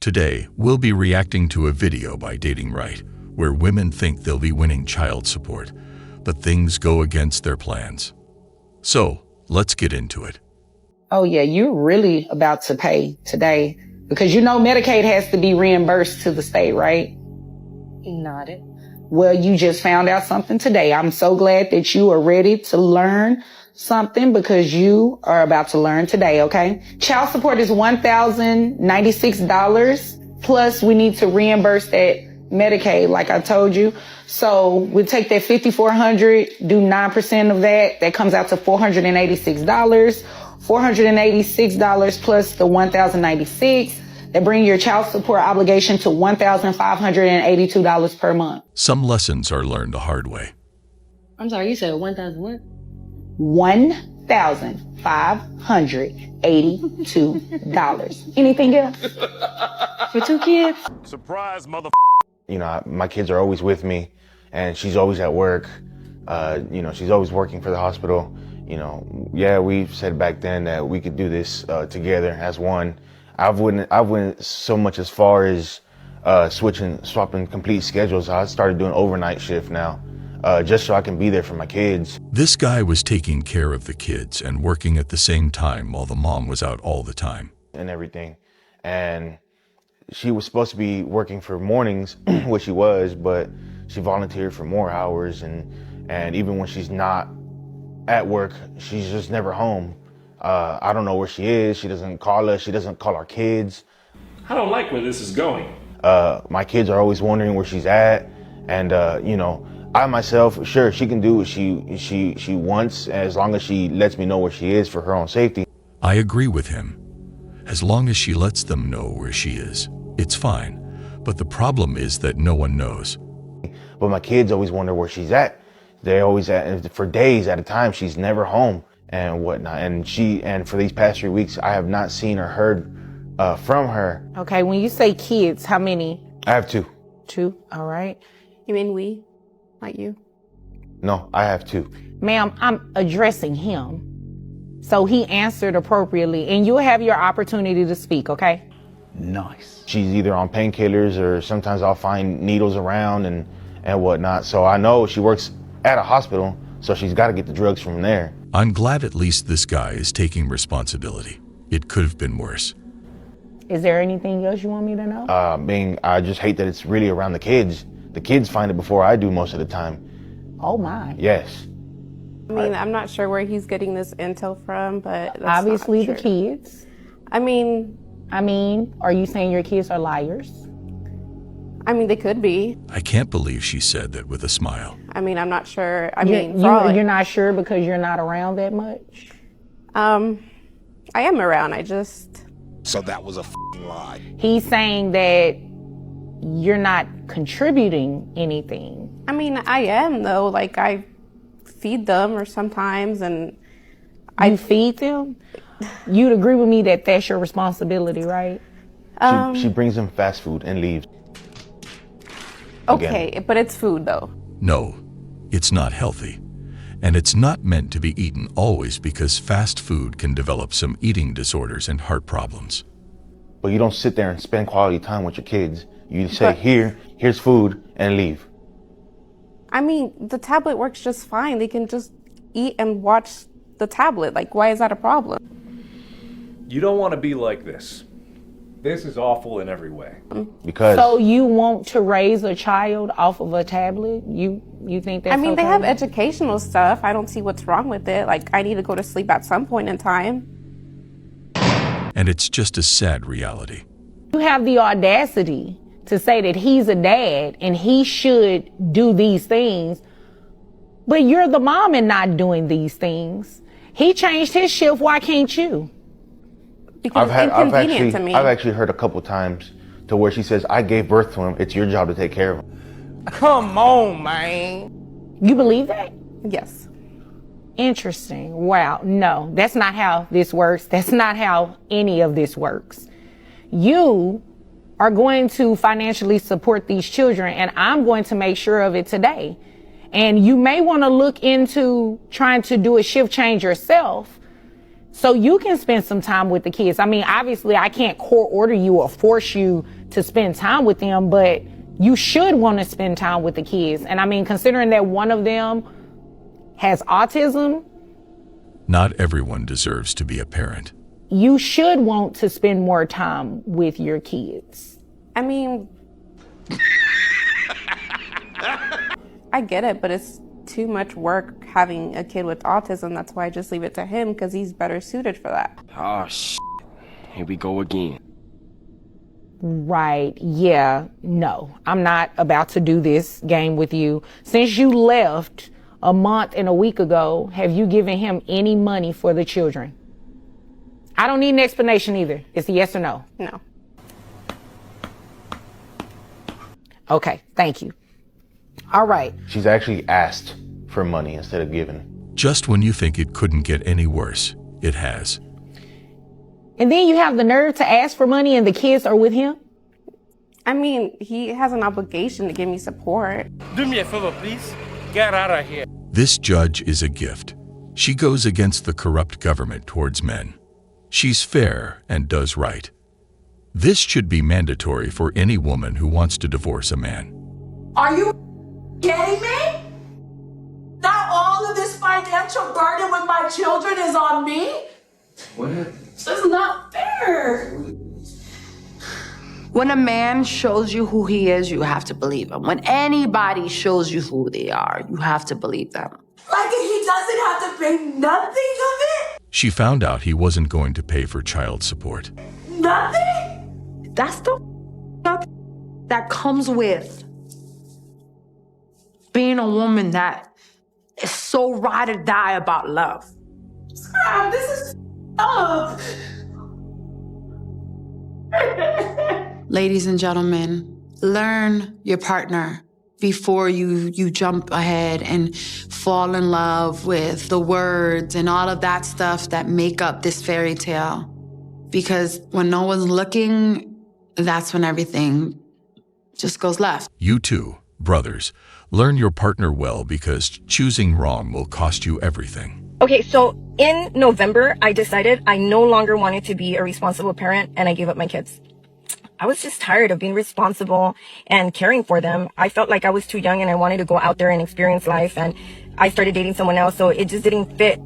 Today, we'll be reacting to a video by Dating Right, where women think they'll be winning child support, but things go against their plans. So, let's get into it. Oh yeah, you're really about to pay today because you know Medicaid has to be reimbursed to the state, right? He nodded. Well, you just found out something today. I'm so glad that you are ready to learn something because you are about to learn today, okay? Child support is $1,096 plus we need to reimburse that Medicaid, like I told you. So we take that $5,400, do 9% of that. That comes out to $486. $486 plus the $1,096. That bring your child support obligation to $1,582 per month. Some lessons are learned the hard way. I'm sorry, you said 1,000 what? $1,582. Anything else? For 2 kids? Surprise, mother. You know, my kids are always with me, and she's always at work. You know, she's always working for the hospital. You know, yeah, we said back then that we could do this together as one. I went so much as far as swapping complete schedules. I started doing overnight shift now, just so I can be there for my kids. This guy was taking care of the kids and working at the same time while the mom was out all the time. And everything. And she was supposed to be working for mornings, which she was, but she volunteered for more hours. And even when she's not at work, she's just never home. I don't know where she is. She doesn't call us. She doesn't call our kids. I don't like where this is going. My kids are always wondering where she's at. And, you know, I myself, sure, she can do what she wants as long as she lets me know where she is for her own safety. I agree with him. As long as she lets them know where she is, it's fine. But the problem is that no one knows. But my kids always wonder where she's at. They're always for days at a time. She's never home and whatnot. And for these past 3 weeks, I have not seen or heard from her. Okay, when you say kids, how many? I have 2. 2, all right. You mean we? Like you? No, I have 2. Ma'am, I'm addressing him. So he answered appropriately, and you'll have your opportunity to speak, okay? Nice. She's either on painkillers or sometimes I'll find needles around and whatnot. So I know she works at a hospital, so she's got to get the drugs from there. I'm glad at least this guy is taking responsibility. It could have been worse. Is there anything else you want me to know? I just hate that it's really around the kids. The kids find it before I do most of the time. Oh my. Yes. I mean, I'm not sure where he's getting this intel from, but that's obviously not the true. kids. I mean, are you saying your kids are liars? I mean, they could be. I can't believe she said that with a smile. I mean, I'm not sure. You're not sure because you're not around that much? I am around. So that was a f***ing lie. He's saying that you're not contributing anything. I mean, I am though. Like I feed them or sometimes and I feed them? You'd agree with me that that's your responsibility, right? She brings them fast food and leaves. Okay, Again. but it's food though. No, it's not healthy. And it's not meant to be eaten always because fast food can develop some eating disorders and heart problems. But you don't sit there and spend quality time with your kids. You say, here's food, and leave. I mean, the tablet works just fine. They can just eat and watch the tablet. Like, why is that a problem? You don't want to be like this. This is awful in every way. Because So you want to raise a child off of a tablet? You think that's I mean, okay? they have educational stuff. I don't see what's wrong with it. Like, I need to go to sleep at some point in time. And it's just a sad reality. You have the audacity to say that he's a dad and he should do these things, but you're the mom and not doing these things. He changed his shift. Why can't you? Because it's inconvenient to me. I've actually heard a couple times to where she says, I gave birth to him. It's your job to take care of him. Come on, man. You believe that? Yes. Interesting. Wow. No, that's not how this works. That's not how any of this works. You are going to financially support these children, and I'm going to make sure of it today. And you may want to look into trying to do a shift change yourself So you can spend some time with the kids. I mean, obviously I can't court order you or force you to spend time with them, but you should want to spend time with the kids. And I mean, considering that one of them has autism. Not everyone deserves to be a parent. You should want to spend more time with your kids. I mean, I get it, but it's too much work having a kid with autism. That's why I just leave it to him, because he's better suited for that. Oh, shit. Here we go again. Right. Yeah. No, I'm not about to do this game with you. Since you left a month and a week ago, have you given him any money for the children? I don't need an explanation either. It's a yes or no. No. Okay. Thank you. All right. She's actually asked for money instead of giving. Just when you think it couldn't get any worse, it has. And then you have the nerve to ask for money and the kids are with him? I mean, he has an obligation to give me support. Do me a favor, please. Get out of here. This judge is a gift. She goes against the corrupt government towards men. She's fair and does right. This should be mandatory for any woman who wants to divorce a man. Are you kidding me? Now all of this financial burden with my children is on me? What? This is not fair. When a man shows you who he is, you have to believe him. When anybody shows you who they are, you have to believe them. Like he doesn't have to pay nothing of it? She found out he wasn't going to pay for child support. Nothing? That's the that comes with being a woman that is so ride or die about love. Crap, this is up. Ladies and gentlemen, learn your partner before you jump ahead and fall in love with the words and all of that stuff that make up this fairy tale. Because when no one's looking, that's when everything just goes left. You too, brothers, learn your partner well, because choosing wrong will cost you everything. Okay, so in November, I decided I no longer wanted to be a responsible parent, and I gave up my kids. I was just tired of being responsible and caring for them. I felt like I was too young and I wanted to go out there and experience life, and I started dating someone else, so it just didn't fit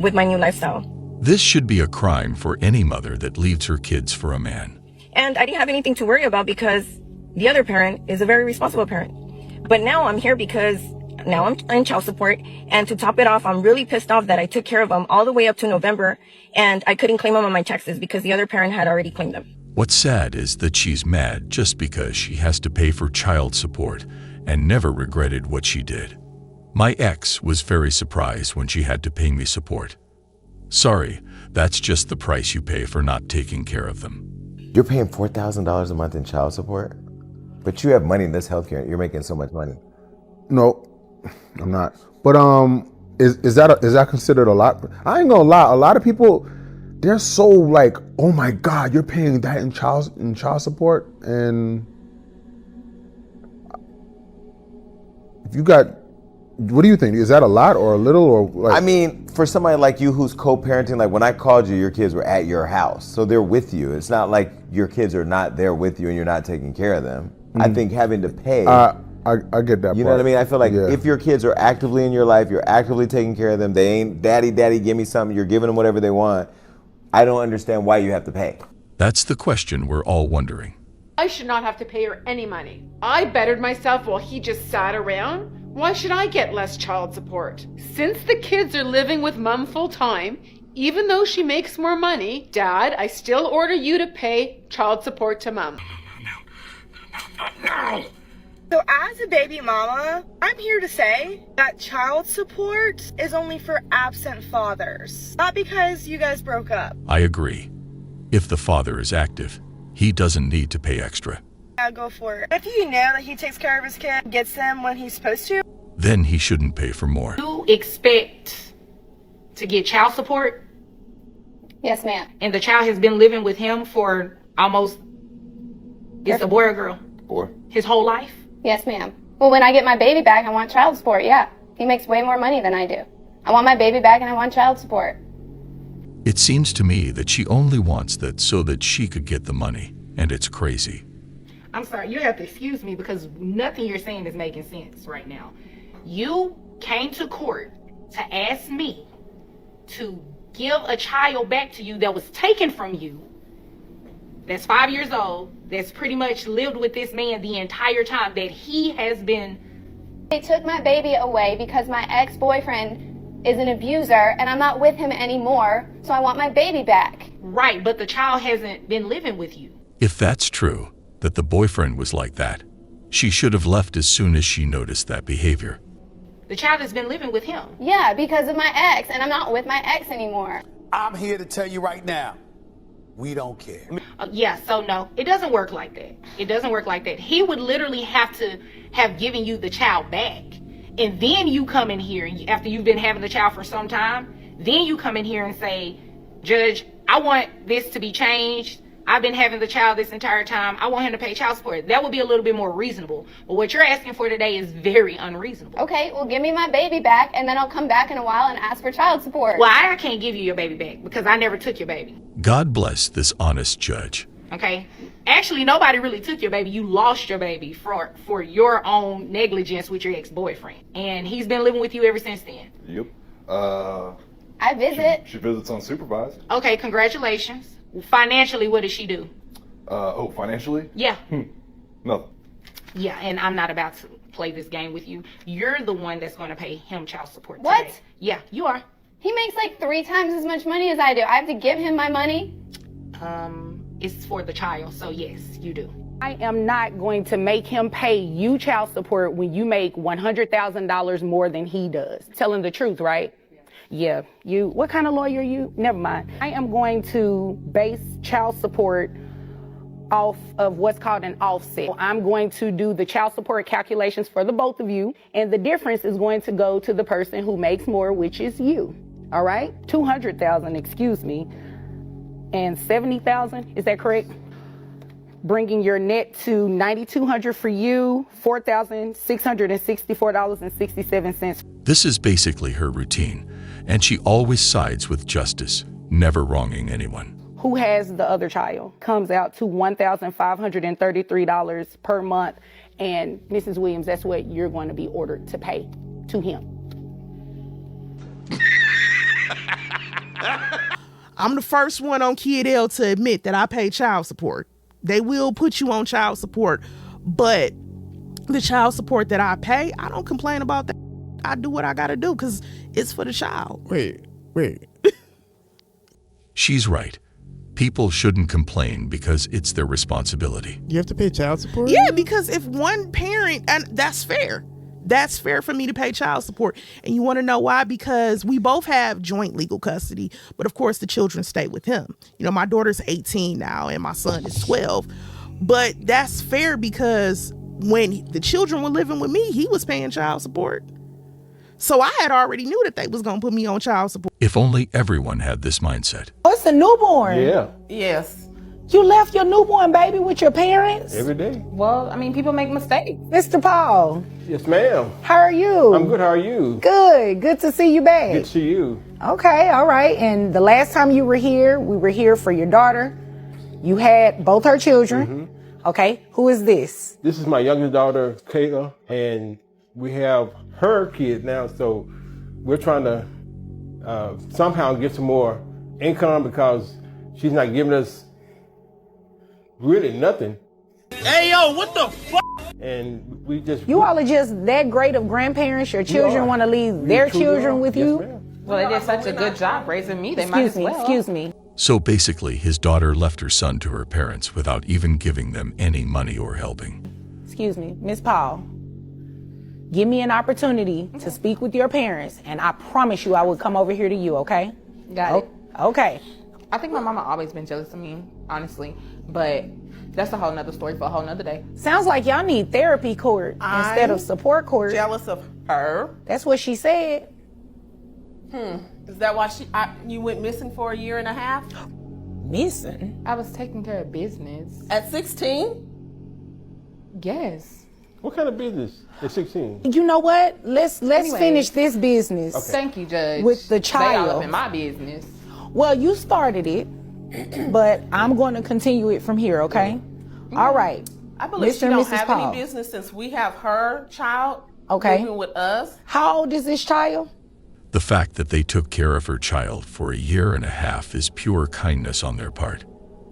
with my new lifestyle. This should be a crime for any mother that leaves her kids for a man. And I didn't have anything to worry about because the other parent is a very responsible parent. But now I'm here because now I'm in child support, and to top it off, I'm really pissed off that I took care of them all the way up to November, and I couldn't claim them on my taxes because the other parent had already claimed them. What's sad is that she's mad just because she has to pay for child support and never regretted what she did. My ex was very surprised when she had to pay me support. Sorry, that's just the price you pay for not taking care of them. You're paying $4,000 a month in child support, but you have money in this healthcare. You're making so much money. No, I'm not. But is that considered a lot? I ain't gonna lie. A lot of people, they're so like, oh my God, you're paying that in child support, and if you got, what do you think? Is that a lot or a little, or like? I mean, for somebody like you who's co-parenting, like when I called you, your kids were at your house, so they're with you. It's not like your kids are not there with you and you're not taking care of them. Mm-hmm. I think having to pay. I get that. You know what I mean? I feel like if your kids are actively in your life, you're actively taking care of them. They ain't daddy, give me something. You're giving them whatever they want. I don't understand why you have to pay. That's the question we're all wondering. I should not have to pay her any money. I bettered myself while he just sat around. Why should I get less child support? Since the kids are living with mom full time, even though she makes more money, Dad, I still order you to pay child support to mom. No. So as a baby mama, I'm here to say that child support is only for absent fathers, not because you guys broke up. I agree. If the father is active, he doesn't need to pay extra. Yeah, go for it. If you know that he takes care of his kid, gets them when he's supposed to, then he shouldn't pay for more. You expect to get child support? Yes, ma'am. And the child has been living with him for almost, it's a boy or girl? Boy. His whole life? Yes, ma'am. Well, when I get my baby back, I want child support, yeah. He makes way more money than I do. I want my baby back and I want child support. It seems to me that she only wants that so that she could get the money, and it's crazy. I'm sorry, you have to excuse me because nothing you're saying is making sense right now. You came to court to ask me to give a child back to you that was taken from you, that's 5 years old, that's pretty much lived with this man the entire time that he has been. They took my baby away because my ex-boyfriend is an abuser and I'm not with him anymore, so I want my baby back. Right, but the child hasn't been living with you. If that's true, that the boyfriend was like that, she should have left as soon as she noticed that behavior. The child has been living with him. Yeah, because of my ex, and I'm not with my ex anymore. I'm here to tell you right now, we don't care. Yeah, so no, it doesn't work like that. It doesn't work like that. He would literally have to have given you the child back. And then you come in here, after you've been having the child for some time, then you come in here and say, Judge, I want this to be changed. I've been having the child this entire time. I want him to pay child support. That would be a little bit more reasonable. But what you're asking for today is very unreasonable. Okay, well, give me my baby back, and then I'll come back in a while and ask for child support. Well, I can't give you your baby back because I never took your baby. God bless this honest judge. Okay? Actually, nobody really took your baby. You lost your baby for your own negligence with your ex-boyfriend. And he's been living with you ever since then. Yep. I visit. She visits unsupervised. Okay, congratulations. Financially, what does she do? Oh, financially? Yeah. Nothing. Yeah, and I'm not about to play this game with you. You're the one that's going to pay him child support today. What? Yeah, you are. He makes like 3 times as much money as I do. I have to give him my money? It's for the child, so yes, you do. I am not going to make him pay you child support when you make $100,000 more than he does. Telling the truth, right? Yeah, what kind of lawyer are you? Never mind. I am going to base child support off of what's called an offset. I'm going to do the child support calculations for the both of you, and the difference is going to go to the person who makes more, which is you. All right? $200,000, excuse me, and $70,000, is that correct? Bringing your net to $9,200 for you, $4,664.67. This is basically her routine, and she always sides with justice, never wronging anyone. Who has the other child? Comes out to $1,533 per month, and Mrs. Williams, that's what you're going to be ordered to pay to him. I'm the first one on Kid L to admit that I pay child support. They will put you on child support, but the child support that I pay, I don't complain about that. I do what I gotta do because it's for the child. Wait. She's right. People shouldn't complain because it's their responsibility. You have to pay child support? Yeah, because if one parent, and that's fair. That's fair for me to pay child support. And you want to know why? Because we both have joint legal custody, but of course the children stay with him. You know, my daughter's 18 now and my son is 12. But that's fair because when the children were living with me, he was paying child support. So I had already knew that they was going to put me on child support. If only everyone had this mindset. Oh, it's a newborn. Yeah. Yes. You left your newborn baby with your parents? Every day. Well, I mean, people make mistakes. Mr. Paul. Yes, ma'am. How are you? I'm good. How are you? Good. Good to see you back. Good to see you. Okay, all right. And the last time you were here, we were here for your daughter. You had both her children. Mm-hmm. Okay, who is this? This is my youngest daughter, Kayla, and we have her kid now, so we're trying to somehow get some more income because she's not giving us really nothing. Hey, yo, what the fuck? And we just... You all are just that great of grandparents. Your children want to leave their children with you? Well, they did such a good job raising me. They might as well. Excuse me. So basically, his daughter left her son to her parents without even giving them any money or helping. Excuse me, Miss Paul. Give me an opportunity to speak with your parents, and I promise you I will come over here to you, okay? Got it. Okay. I think my mama always been jealous of me, honestly. But that's a whole nother story for a whole nother day. Sounds like y'all need therapy court instead of support court. Jealous of her? That's what she said. Is that why you went missing for a year and a half? Missing? I was taking care of business. At 16? Yes. What kind of business at 16? You know what? Let's finish this business. Okay. Thank you, Judge. With the They all child. up in my business. Well, you started it, but I'm going to continue it from here, okay? All right. I believe Mr. she and don't Mrs. have Paul. any business since we have her child Okay. living with us. How old is this child? The fact that they took care of her child for a year and a half is pure kindness on their part.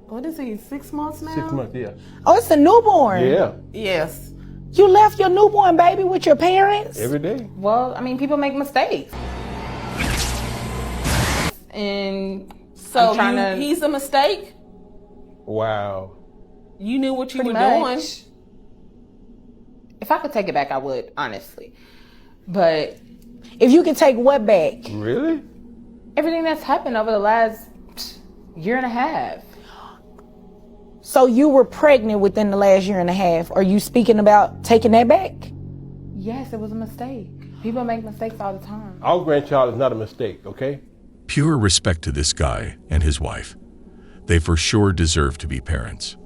What is he, 6 months now? 6 months, yeah. Oh, it's a newborn. Yeah. Yes. You left your newborn baby with your parents? Every day. Well, I mean, people make mistakes. And So I'm trying to... he's a mistake? Wow. You knew what you Pretty were much. doing. If I could take it back, I would, honestly. But if you could take what back? Really? Everything that's happened over the last year and a half. So you were pregnant within the last year and a half. Are you speaking about taking that back? Yes, it was a mistake. People make mistakes all the time. Our grandchild is not a mistake, okay? Pure respect to this guy and his wife. They for sure deserve to be parents.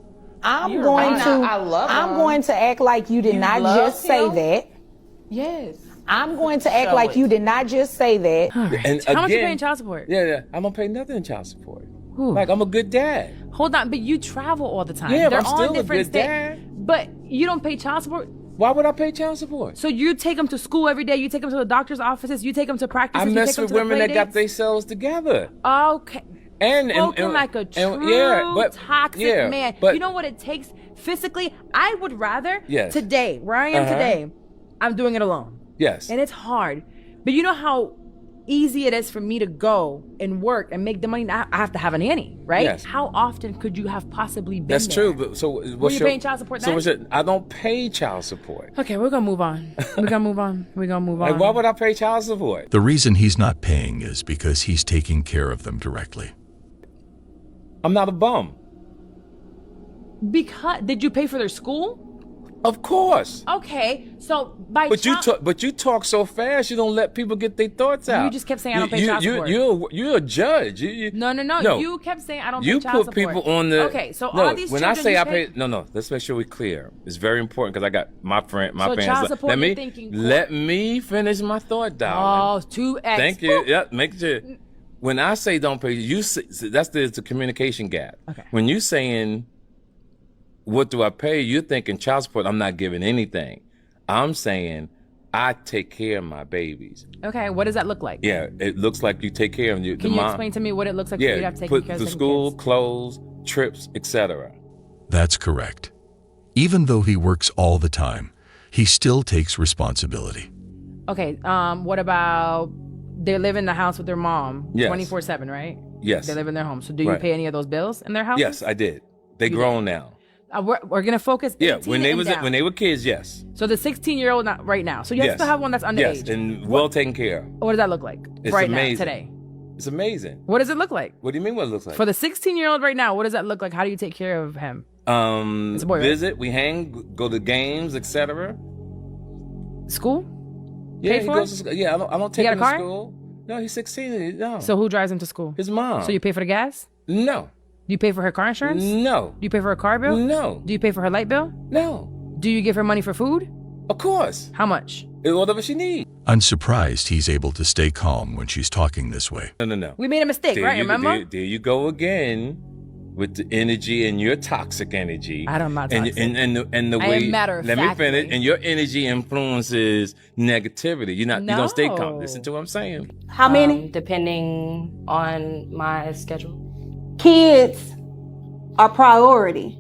I'm going to act like you did not just say that. Yes. I'm going to act like you did not just say that. And How much you again, paying child support? Yeah, I don't pay nothing in child support. Like, I'm a good dad. Hold on, but you travel all the time. Yeah, They're but I'm all still a different good states. dad. But you don't pay child support? Why would I pay child support? So you take them to school every day, you take them to the doctor's offices, you take them to practices, I you mess take them with to the women play that got dates? themselves together. Okay. And like a true yeah, but, toxic yeah, man. But, you know what it takes physically? I would rather Yes. today, where I am today, I'm doing it alone. Yes. And it's hard. But you know how easy it is for me to go and work and make the money. I have to have a nanny, right? Yes. How often could you have possibly been That's there? true. But so Were what's you your, paying child support So then? what's it? I don't pay child support. Okay, we're gonna move on. We're gonna move on. We're gonna move on. Like, why would I pay child support? The reason he's not paying is because he's taking care of them directly. I'm not a bum. Because did you pay for their school? Of course. Okay, so by But you talk so fast. You don't let people get their thoughts out. You just kept saying I don't pay child support. You're a judge. No. You kept saying I don't pay You child put support. people on the. Okay, so no, all these when children I say you I pay, no. Let's make sure we're clear. It's very important because I got my So fans. child support, Let you're me thinking let me finish my thought, darling. Oh, 2x. Thank you. Yeah, make sure. When I say don't pay, you say, that's the communication gap. Okay. When you saying, what do I pay? You're thinking child support. I'm not giving anything. I'm saying I take care of my babies. Okay, what does that look like? Yeah, it looks like you take care of you. Can you explain to me what it looks like for you to have to take put care of the certain school, kids? clothes, trips, etc. That's correct. Even though he works all the time, he still takes responsibility. Okay, what about they live in the house with their mom Yes. 24/7, right? Yes. They live in their home. So do you Right. pay any of those bills in their house? Yes, I did. They You grown now. We're gonna focus. Yeah, 18 when and down. they were kids, yes. So the 16-year-old not right now. So you yes. still have one that's underage. Yes, and well taken care of. What does that look like It's right amazing. now today? It's amazing. What does it look like? What do you mean what it looks like? For the 16-year-old right now, what does that look like? How do you take care of him? It's a boy, right? Visit, we hang, go to games, etc. School? Yeah, Paid he for? goes to school. Yeah, I don't take got him a car? to school. No, he's 16. No. So who drives him to school? His mom. So you pay for the gas? No. Do you pay for her car insurance? No. Do you pay for her car bill? No. Do you pay for her light bill? No. Do you give her money for food? Of course. How much? Whatever she needs. I'm surprised he's able to stay calm when she's talking this way. No. We made a mistake, There right? you, Remember? There you go again with the energy and your toxic energy. I'm not toxic. And the I way. am matter of Let me factly. finish. And your energy influences negativity. You don't stay calm. No. Listen to what I'm saying. How many? Depending on my schedule. Kids are priority.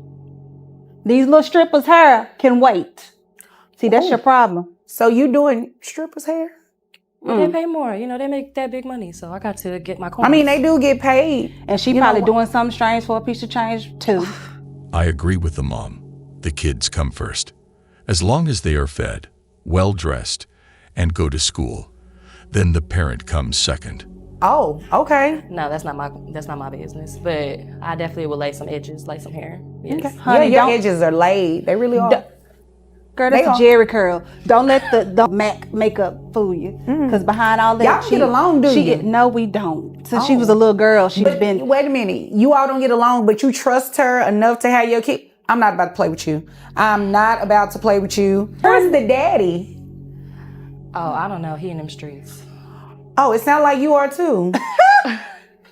These little strippers' hair can wait. See, that's your problem. So you doing strippers' hair? Well, they pay more. You know, they make that big money, so I got to get my coins. I mean, they do get paid. And she You probably know- doing something strange for a piece of change, too. I agree with the mom. The kids come first. As long as they are fed, well-dressed, and go to school, then the parent comes second. Oh, okay. No, that's not my business. But I definitely would lay some edges, lay some hair. Yes. Okay. Honey, yeah, your don't- edges are laid. They really are. Girl, They that's are. a Jerry curl. Don't let the MAC makeup fool you. Because behind all that, Y'all get along, do you? No, we don't. Since she Oh. was a little girl, she's But been... wait a minute. You all don't get along, but you trust her enough to have your kid. I'm not about to play with you. I'm not about to play with you. Where's the daddy? Oh, I don't know. He in them streets. Oh, it sounds like you are too.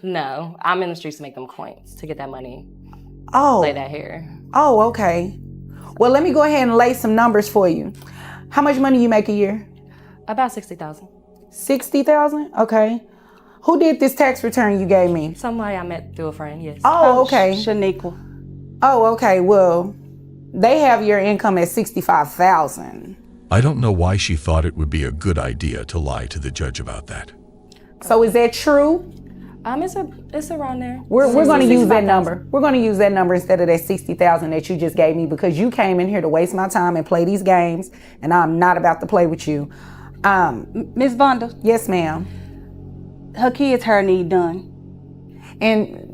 No, I'm in the streets to make them coins, to get that money. Oh. Lay that hair. Oh, okay. Well, let me go ahead and lay some numbers for you. How much money you make a year? About 60,000. 60,000? Okay. Who did this tax return you gave me? Somebody I met through a friend, yes. Oh, okay. Shaniqua. Oh, okay. Well, they have your income at 65,000. I don't know why she thought it would be a good idea to lie to the judge about that. So is that true? It's around there. We're going to use that number. We're going to use that number instead of that 60,000 that you just gave me, because you came in here to waste my time and play these games, and I'm not about to play with you. Miss Vonda. Yes, ma'am. Her kids' hair need done. And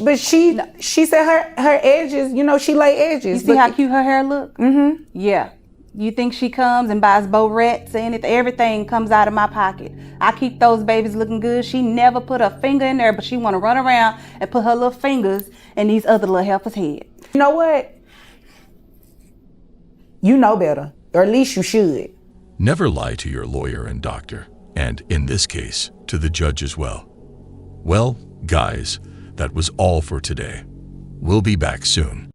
but she said her edges, you know, she lay edges. You see how cute her hair look? Mm-hmm. Yeah. You think she comes and buys Borettes and everything comes out of my pocket. I keep those babies looking good. She never put her finger in there, but she want to run around and put her little fingers in these other little helpers' head. You know what? You know better, or at least you should. Never lie to your lawyer and doctor, and in this case, to the judge as well. Well, guys, that was all for today. We'll be back soon.